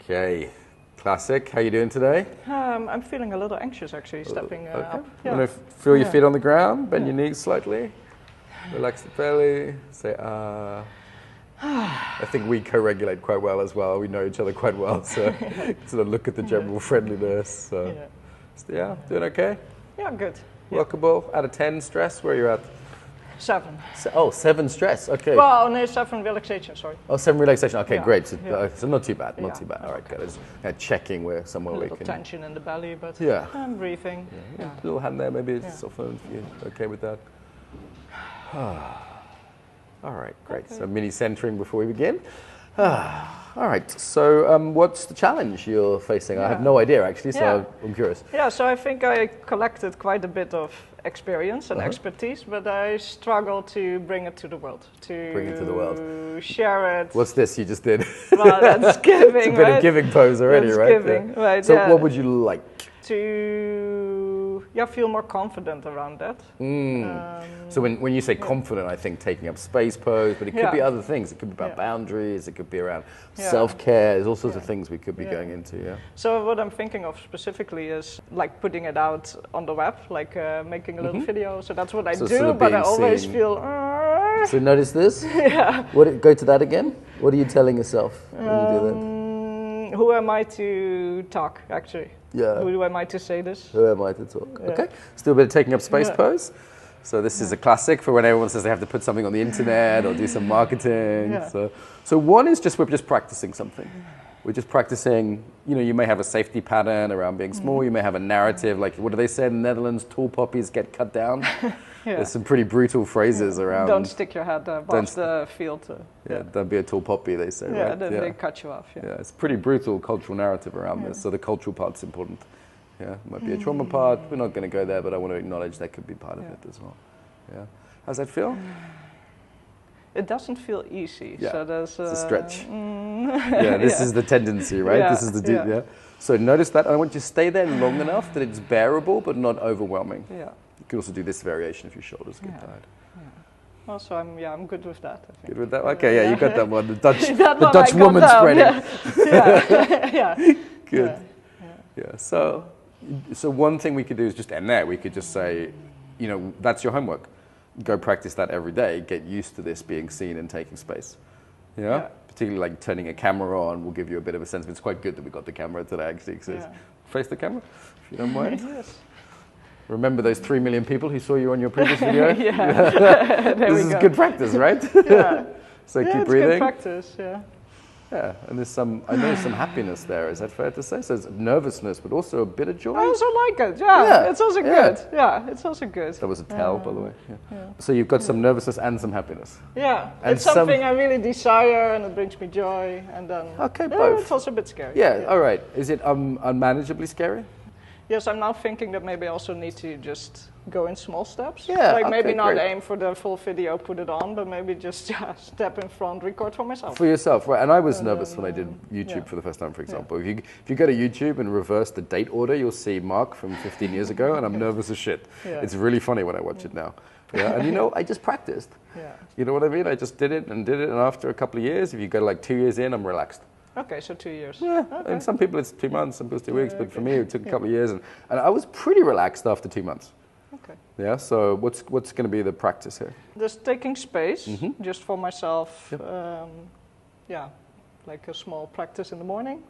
Okay, classic. How you doing today? I'm feeling a little anxious actually, stepping up. Yeah. Want to feel your feet on the ground, bend your knees slightly, relax the belly, say ah. I think we co-regulate quite well as well. We know each other quite well, so sort of look at the general friendliness. So, yeah, doing okay? Yeah, good. Workable? Out of 10 stress, where are you at? 7. Oh, 7 stress, okay. Well, no, 7 relaxation, sorry. Oh, 7 relaxation, okay, Yeah. great. So not too bad, not too bad. All right, Okay. good. Just checking where somewhere A we little can... tension in the belly, but Yeah. I'm breathing. Yeah. Little hand there, maybe soften if you're okay with that. All right, great. Okay. So mini centering before we begin. All right, so what's the challenge you're facing? I have no idea actually, so I'm curious. Yeah, so I think I collected quite a bit of experience and expertise, but I struggle to bring it to the world. Bring it to the world. Share it. What's this you just did? Well, that's giving, It's a bit of giving pose already, that's right? Giving, right? So what would you like? To feel more confident around that. So when you say confident, I think taking up space pose, but it could be other things. It could be about boundaries, it could be around self-care, there's all sorts of things we could be going into, So what I'm thinking of specifically is like putting it out on the web, like making a little video. So that's what I do, sort of but I being always seen. feel... So notice this? Go to that again. What are you telling yourself when you do that? Who am I to talk, actually? Yeah. Who am I to say this? Who am I to talk? Okay. Still a bit of taking up space pose. So this is a classic for when everyone says they have to put something on the internet or do some marketing. So one is we're just practicing something. We're just practicing, you may have a safety pattern around being small. You may have a narrative, like what do they say in the Netherlands? Tall poppies get cut down. There's some pretty brutal phrases around. Don't stick your head above the field. Don't be a tall poppy, they say, right? Then they cut you off. Yeah, it's a pretty brutal cultural narrative around this. So the cultural part's important. Yeah, it might be a trauma part. We're not going to go there, but I want to acknowledge that could be part of it as well. Yeah. How's that feel? It doesn't feel easy. Yeah. So there's it's a stretch. This is the tendency, right? This is the deep. Yeah. So notice that. I want you to stay there long enough that it's bearable, but not overwhelming. Yeah. You can also do this variation if your shoulders get tired. Also, I'm good with that. I think. Good with that? Okay, you got that one. The Dutch one woman spreading. Good. Yeah. So one thing we could do is just end there. We could just say, that's your homework. Go practice that every day. Get used to this being seen and taking space. Yeah. Particularly like turning a camera on will give you a bit of a sense. It's quite good that we got the camera today actually. Face the camera, if you don't mind. Yes. Remember those 3 million people who saw you on your previous video? This is go. good practice, right? So keep breathing. Good practice, Yeah, and I know some happiness there. Is that fair to say? So it's nervousness, but also a bit of joy. I also like it. Yeah. It's also good. Yeah, it's also good. That was a tell, by the way. So you've got some nervousness and some happiness. Yeah, and it's something I really desire, and it brings me joy, and then both. it's also a bit scary. Yeah. All right. Is it unmanageably scary? Yes, I'm now thinking that maybe I also need to just go in small steps. Yeah, like maybe not great. aim for the full video, put it on, but maybe just step in front, record for myself. For yourself, right? And I was nervous when I did YouTube for the first time, for example. If you go to YouTube and reverse the date order, you'll see Mark from 15 years ago, and I'm nervous as shit. It's really funny when I watch it now. Yeah, and I just practiced. You know what I mean? I just did it, and after a couple of years, if you go like 2 years in, I'm relaxed. Okay, so 2 years. Yeah, and some people it's 2 months, some people it's 2 weeks, but for me it took a couple of years, and I was pretty relaxed after 2 months. Okay. Yeah, so what's going to be the practice here? Just taking space, just for myself. Like a small practice in the morning.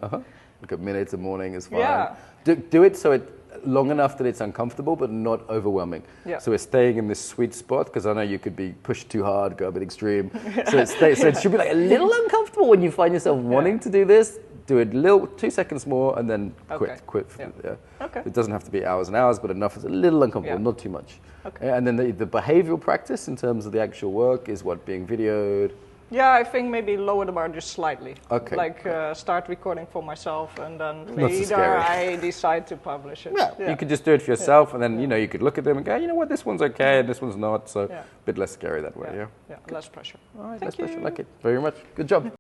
Like a minute a morning is fine. Yeah. Do it so it long enough that it's uncomfortable, but not overwhelming. Yeah. So we're staying in this sweet spot, because I know you could be pushed too hard, go a bit extreme. So it should be like a little uncomfortable when you find yourself wanting to do this. Do it 2 seconds more and then quit. Okay. It doesn't have to be hours and hours, but enough is a little uncomfortable, not too much. Okay. And then the behavioral practice in terms of the actual work is what, being videoed? Yeah, I think maybe lower the bar just slightly. Okay. Like start recording for myself, and then later I decide to publish it. Yeah. You could just do it for yourself, and then you could look at them and go, you know what, this one's okay and this one's not, so a bit less scary that way. Yeah. Less pressure. All right, less pressure. Like it very much. Good job.